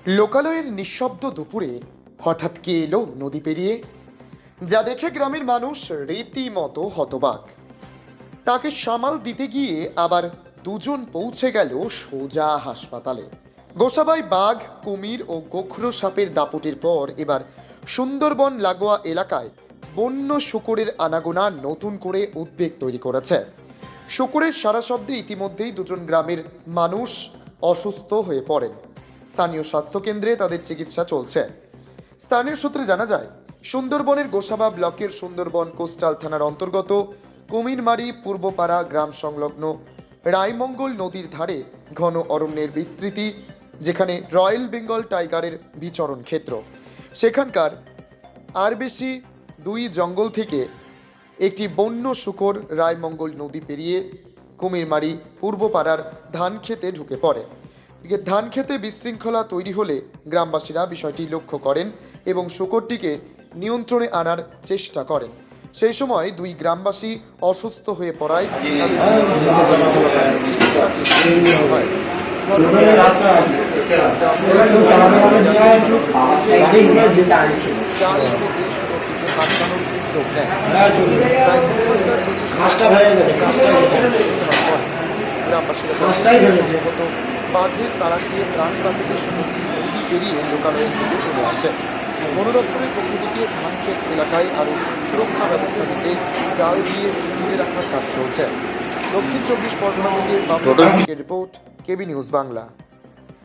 লোকালয়ের নিঃশব্দ দুপুরে হঠাৎ কে এলো নদী পেরিয়ে, যা দেখে গ্রামের মানুষ রীতিমতো হতবাক। তাকে সামাল দিতে গিয়ে আবার দুজন পৌঁছে গেল সোজা হাসপাতালে। গোসাবাই বাঘ, কুমির ও গোখরো সাপের দাপটের পর এবার সুন্দরবন লাগোয়া এলাকায় বন্য শূকরের আনাগোনা নতুন করে উদ্বেগ তৈরি করেছে। শূকরের সারা শব্দে ইতিমধ্যেই দুজন গ্রামের মানুষ অসুস্থ হয়ে পড়েন। স্থানীয় স্বাস্থ্যকেন্দ্রে তাদের চিকিৎসা চলছে। স্থানীয় সূত্রে জানা যায়, সুন্দরবনের গোসাবা ব্লকের সুন্দরবন কোস্টাল থানার অন্তর্গত কুমিরমারি পূর্বপাড়া গ্রাম সংলগ্ন রায়মঙ্গল নদীর ধারে ঘন অরণ্যের বিস্তৃতি, যেখানে রয়্যাল বেঙ্গল টাইগারের বিচরণ ক্ষেত্র। সেখানকার আর বেশি দুই জঙ্গল থেকে একটি বন্য শূকর রায়মঙ্গল নদী পেরিয়ে কুমিরমারি পূর্বপাড়ার ধান খেতে ঢুকে পড়ে। ধান খেতে বিশৃঙ্খলা তৈরি হলে গ্রামবাসীরা বিষয়টি লক্ষ্য করেন এবং শূকরটিকে নিয়ন্ত্রণে আনার চেষ্টা করেন। সেই সময় দুই গ্রামবাসী অসুস্থ হয়ে পড়ায় বাঘের তারা দিয়ে প্রাণ বাঁচাতে সমুদ্র নদী পেরিয়ে লোকালয়ের দিকে চলে আসে। বন দপ্তরের পক্ষ থেকে ধান ক্ষেত এলাকায় আরও সুরক্ষা ব্যবস্থা নিতে জাল দিয়ে ঘিরে রাখার কাজ চলছে। দক্ষিণ 24 পরগনা থেকে রিপোর্ট, কেবি নিউজ বাংলা।